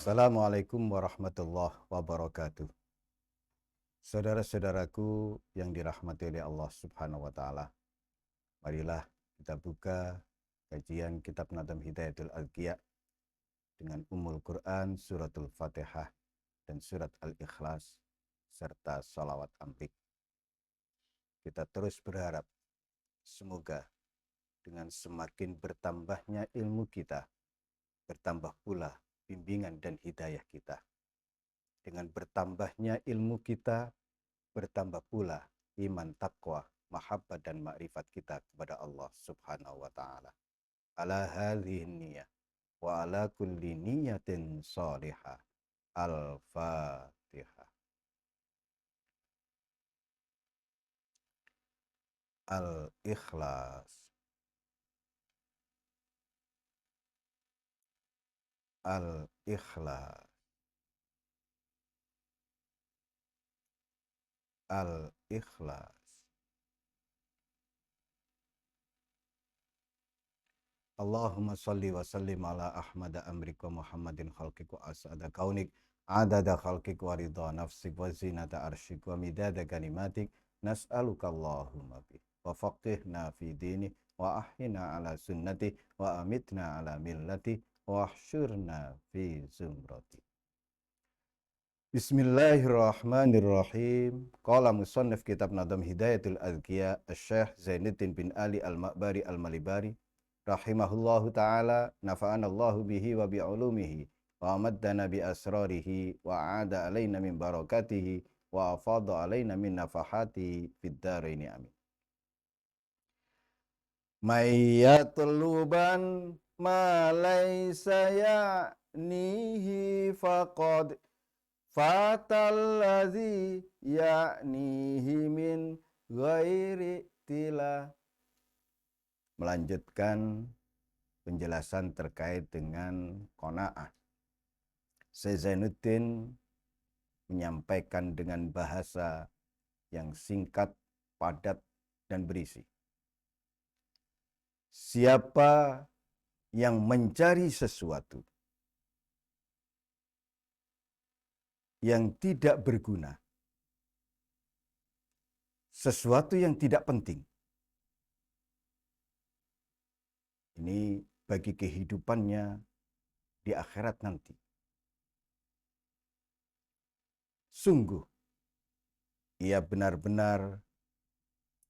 Assalamualaikum warahmatullahi wabarakatuh. Saudara-saudaraku yang dirahmati oleh Allah Subhanahu wa taala. Marilah kita buka kajian kitab Nadam Hidayatul Adqiya dengan Ummul Quran, Suratul Fatihah dan Surat Al-Ikhlas serta salawat ampik. Kita terus berharap semoga dengan semakin bertambahnya ilmu kita, bertambah pula bimbingan dan hidayah kita. Dengan bertambahnya ilmu kita, bertambah pula iman, taqwa, mahabbah dan makrifat kita kepada Allah Subhanahu wa taala. Ala hadhihi niyyah wa ala kulli niyyatin shalihah. Al-Fatihah. Al-Ikhlas. Al-Ikhlas. Al-Ikhlas. Allahumma salli wa sallim ala Ahmad amrika Muhammadin khalqik wa as'ada kaunik adada khalqik wa ridha nafsik wa zinata arsyik wa midada kalimatik nas'aluka Allahumma bih wa faqihna fi dini wa ahyina ala sunnati wa amitna ala millati wa ahsyurna fi zumrati. Bismillahirrahmanirrahim. Qala musannif kitab Nadam Hidayatul Adqiya Asy-Syaikh Zainuddin bin Ali Al-Ma'bari Al-Malibari rahimahullahu ta'ala, nafa'anallahu bihi wa bi'ulumihi wa amaddana bi asrarihi wa aada alaina min barakatihi wa afadha alaina min nafahatihi fid dharaini amin. Mayyatluban ma laysa ya'nihi faqad fatalladzi ya'nihi min ghairi tila. Melanjutkan penjelasan terkait dengan qanaah. Syekh Zainuddin menyampaikan dengan bahasa yang singkat, padat, dan berisi. Siapa yang mencari sesuatu yang tidak berguna, sesuatu yang tidak penting, ini bagi kehidupannya di akhirat nanti, sungguh ia benar-benar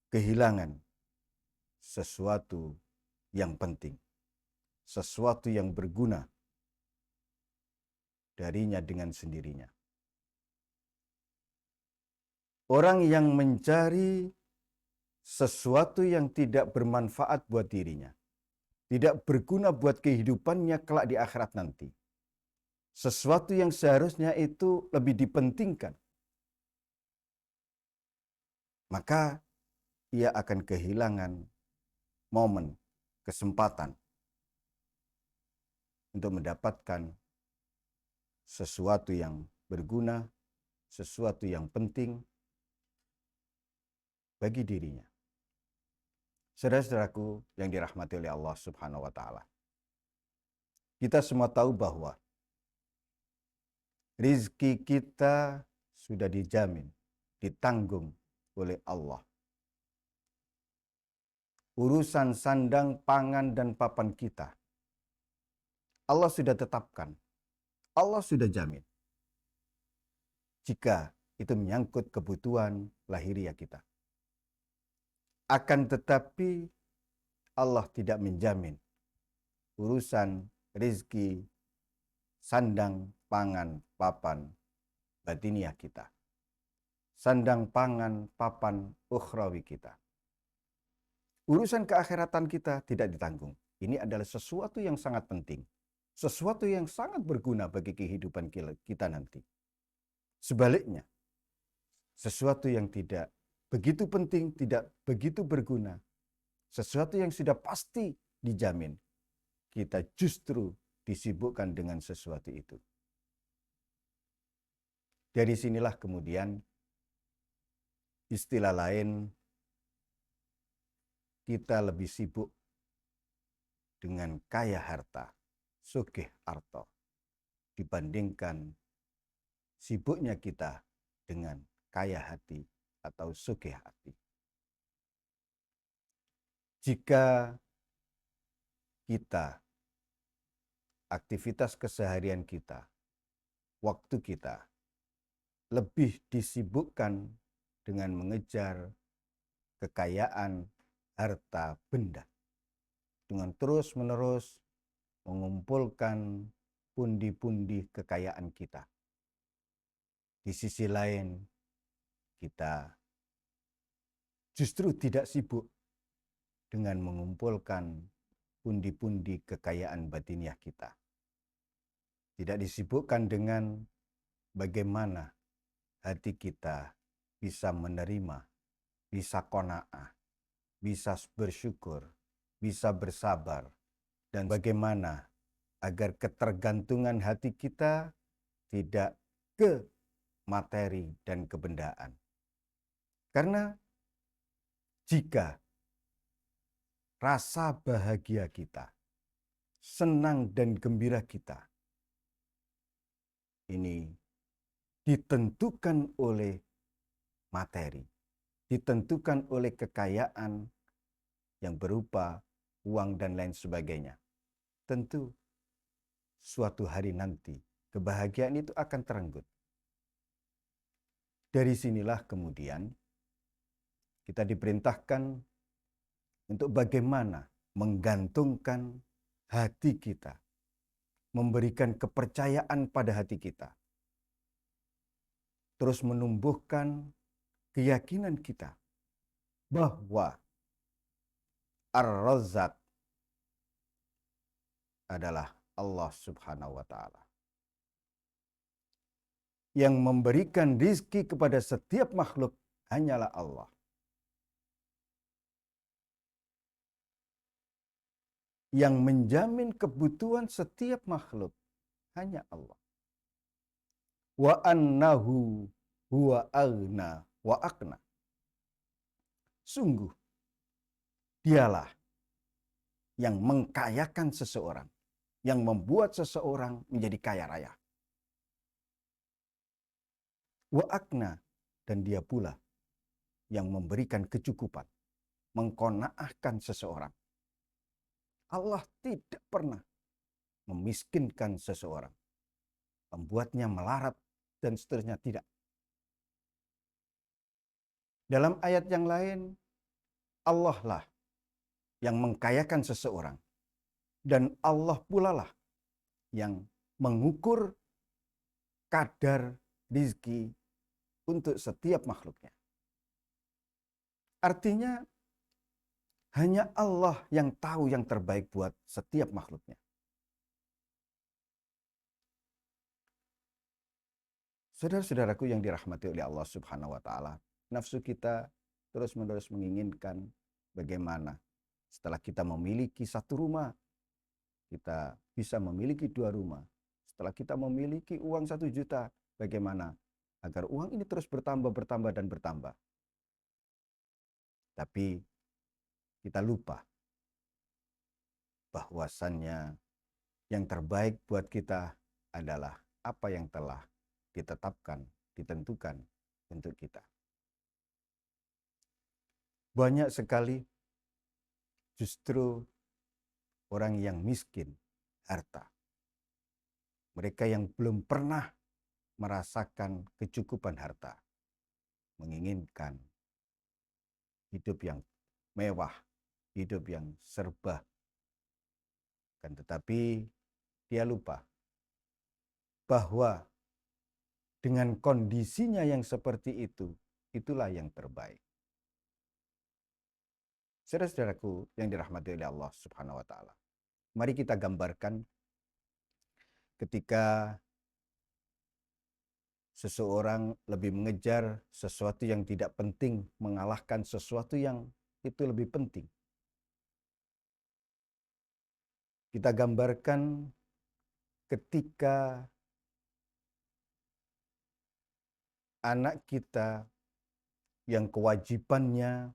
kehilangan sesuatu yang penting, sesuatu yang berguna darinya dengan sendirinya. Orang yang mencari sesuatu yang tidak bermanfaat buat dirinya, tidak berguna buat kehidupannya kelak di akhirat nanti, sesuatu yang seharusnya itu lebih dipentingkan, maka ia akan kehilangan momen, kesempatan untuk mendapatkan sesuatu yang berguna, sesuatu yang penting bagi dirinya. Saudara-saudaraku yang dirahmati oleh Allah Subhanahu wa taala. Kita semua tahu bahwa rizki kita sudah dijamin, ditanggung oleh Allah. Urusan sandang, pangan, dan papan kita, Allah sudah tetapkan. Allah sudah jamin. Jika itu menyangkut kebutuhan lahiriah kita. Akan tetapi Allah tidak menjamin urusan rizki, sandang, pangan, papan batiniah kita. Sandang, pangan, papan ukhrawi kita. Urusan keakhiratan kita tidak ditanggung. Ini adalah sesuatu yang sangat penting. Sesuatu yang sangat berguna bagi kehidupan kita nanti. Sebaliknya, sesuatu yang tidak begitu penting, tidak begitu berguna, sesuatu yang sudah pasti dijamin, kita justru disibukkan dengan sesuatu itu. Dari sinilah kemudian istilah lain, kita lebih sibuk dengan kaya harta, sugih arto, dibandingkan sibuknya kita dengan kaya hati atau sugih hati. Jika kita, aktivitas keseharian kita, waktu kita lebih disibukkan dengan mengejar kekayaan, harta benda, dengan terus-menerus mengumpulkan pundi-pundi kekayaan kita. Di sisi lain, kita justru tidak sibuk dengan mengumpulkan pundi-pundi kekayaan batiniah kita. Tidak disibukkan dengan bagaimana hati kita bisa menerima, bisa qanaah, bisa bersyukur, bisa bersabar, dan bagaimana agar ketergantungan hati kita tidak ke materi dan kebendaan. Karena jika rasa bahagia kita, senang dan gembira kita ini ditentukan oleh materi, ditentukan oleh kekayaan yang berupa uang dan lain sebagainya, tentu suatu hari nanti kebahagiaan itu akan terenggut. Dari sinilah kemudian kita diperintahkan untuk bagaimana menggantungkan hati kita, memberikan kepercayaan pada hati kita, terus menumbuhkan keyakinan kita bahwa Ar-Razzaq adalah Allah Subhanahu wa Ta'ala, yang memberikan rizki kepada setiap makhluk hanyalah Allah. Yang menjamin kebutuhan setiap makhluk hanya Allah. Wa annahu huwa aghna wa aqna. Sungguh dialah yang mengkayakan seseorang, yang membuat seseorang menjadi kaya raya. Wa aqna, dan dia pula yang memberikan kecukupan, mengqanaahkan seseorang. Allah tidak pernah memiskinkan seseorang, membuatnya melarat dan seterusnya, tidak. Dalam ayat yang lain, Allah lah yang mengkayakan seseorang, dan Allah pula lah yang mengukur kadar rizki untuk setiap makhluknya. Artinya hanya Allah yang tahu yang terbaik buat setiap makhluknya. Saudara-saudaraku yang dirahmati oleh Allah Subhanahu wa Ta'ala, nafsu kita terus-menerus menginginkan bagaimana setelah kita memiliki satu rumah, kita bisa memiliki dua rumah. Setelah kita memiliki uang 1 juta, bagaimana agar uang ini terus bertambah dan bertambah. Tapi kita lupa bahwasannya yang terbaik buat kita adalah apa yang telah ditetapkan, ditentukan untuk kita. Banyak sekali justru orang yang miskin harta. Mereka yang belum pernah merasakan kecukupan harta, menginginkan hidup yang mewah, hidup yang serba. Kan tetapi dia lupa bahwa dengan kondisinya yang seperti itu, itulah yang terbaik. Saudara-saudaraku yang dirahmati oleh Allah Subhanahu wa Ta'ala, mari kita gambarkan ketika seseorang lebih mengejar sesuatu yang tidak penting, mengalahkan sesuatu yang itu lebih penting. Kita gambarkan ketika anak kita yang kewajibannya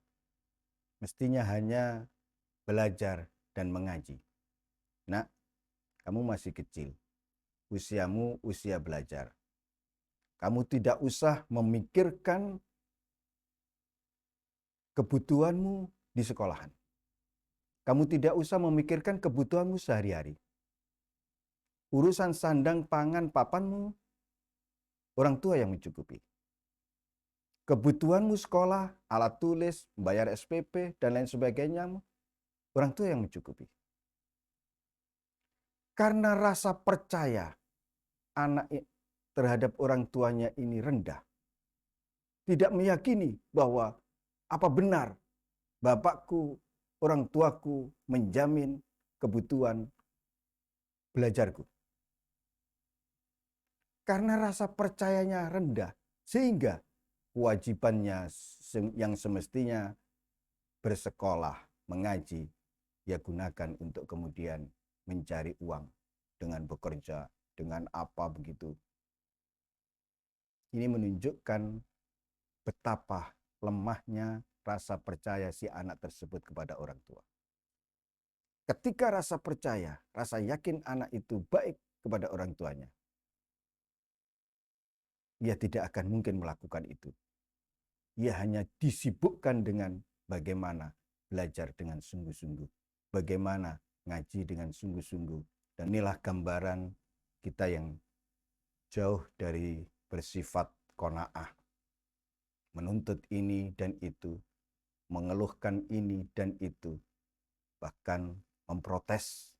mestinya hanya belajar dan mengaji. Nak, kamu masih kecil. usiamu usia belajar. Kamu tidak usah memikirkan kebutuhanmu di sekolahan. Kamu tidak usah memikirkan kebutuhanmu sehari-hari. Urusan sandang, pangan, papanmu, orang tua yang mencukupi. Kebutuhanmu sekolah, alat tulis, bayar SPP, dan lain sebagainya, orang tua yang mencukupi. Karena rasa percaya anak terhadap orang tuanya ini rendah. Tidak meyakini bahwa apa benar bapakku, orang tuaku menjamin kebutuhan belajarku. Karena rasa percayanya rendah, sehingga kewajibannya yang semestinya bersekolah, mengaji, ia gunakan untuk kemudian mencari uang dengan bekerja, dengan apa begitu. Ini menunjukkan betapa lemahnya rasa percaya si anak tersebut kepada orang tua. Ketika rasa percaya, rasa yakin anak itu baik kepada orang tuanya, ia tidak akan mungkin melakukan itu. Ia hanya disibukkan dengan bagaimana belajar dengan sungguh-sungguh, bagaimana ngaji dengan sungguh-sungguh. Dan inilah gambaran kita yang jauh dari bersifat qanaah, menuntut ini dan itu, mengeluhkan ini dan itu, bahkan memprotes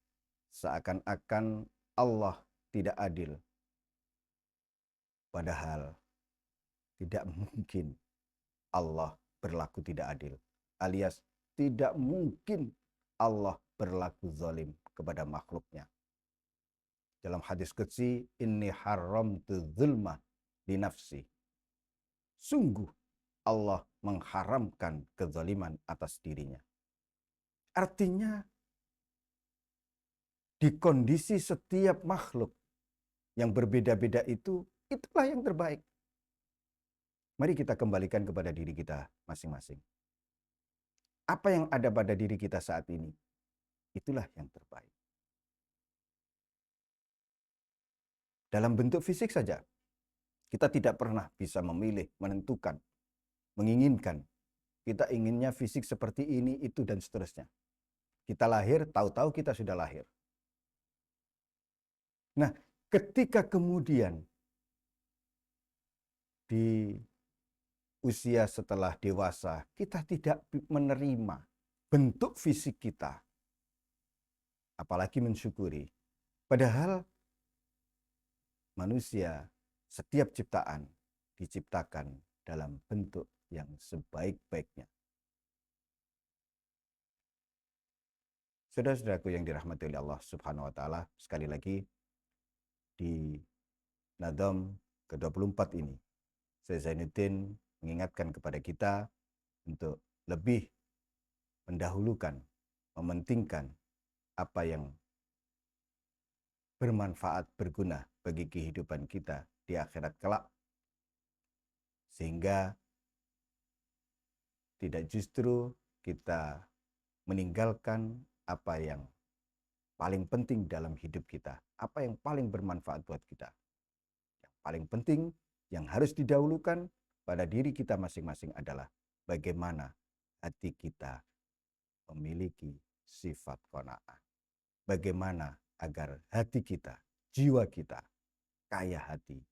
seakan-akan Allah tidak adil. Padahal tidak mungkin Allah berlaku tidak adil, alias tidak mungkin Allah berlaku zalim kepada makhluknya. Dalam hadis qudsi, inni haramtu dzulma li nafsi. Sungguh Allah mengharamkan kezaliman atas dirinya. Artinya, di kondisi setiap makhluk yang berbeda-beda itu, itulah yang terbaik. Mari kita kembalikan kepada diri kita masing-masing. Apa yang ada pada diri kita saat ini, itulah yang terbaik. Dalam bentuk fisik saja, kita tidak pernah bisa memilih, menentukan, menginginkan. Kita inginnya fisik seperti ini, itu, dan seterusnya. Kita lahir, tahu-tahu kita sudah lahir. Nah, ketika kemudian di usia setelah dewasa, kita tidak menerima bentuk fisik kita, apalagi mensyukuri. Padahal manusia, setiap ciptaan diciptakan dalam bentuk yang sebaik-baiknya. Saudara-saudaraku yang dirahmati oleh Allah Subhanahu wa taala, sekali lagi di Nadam ke-24 ini, Syekh Zainuddin mengingatkan kepada kita untuk lebih mendahulukan, mementingkan apa yang bermanfaat, berguna bagi kehidupan kita di akhirat kelak. Sehingga tidak justru kita meninggalkan apa yang paling penting dalam hidup kita, apa yang paling bermanfaat buat kita. Yang paling penting, yang harus didahulukan pada diri kita masing-masing adalah bagaimana hati kita memiliki sifat qanaah. Bagaimana agar hati kita, jiwa kita, kaya hati,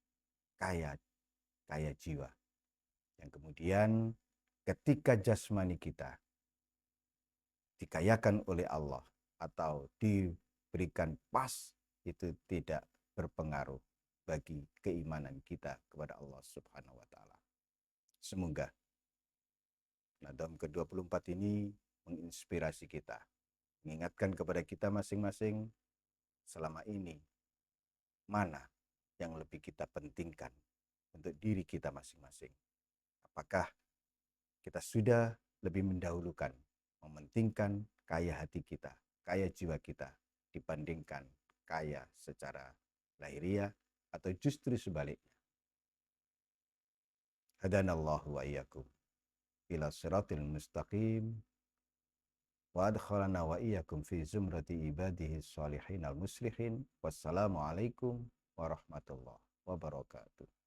kaya jiwa. Yang kemudian ketika jasmani kita dikayakan oleh Allah atau diberikan pas, itu tidak berpengaruh bagi keimanan kita kepada Allah Subhanahu wa taala. Semoga Nadam ke-24 ini menginspirasi kita, mengingatkan kepada kita masing-masing selama ini mana yang lebih kita pentingkan untuk diri kita masing-masing. Apakah kita sudah lebih mendahulukan, mementingkan kaya hati kita, kaya jiwa kita dibandingkan kaya secara lahiriah, atau justru sebaliknya. Hadanallahu wa iyyakum ila siratil mustaqim wa adkhalana wa iyyakum fi zumrati ibadihi shalihin al muslihin. Wassalamualaikum warahmatullahi wabarakatuh.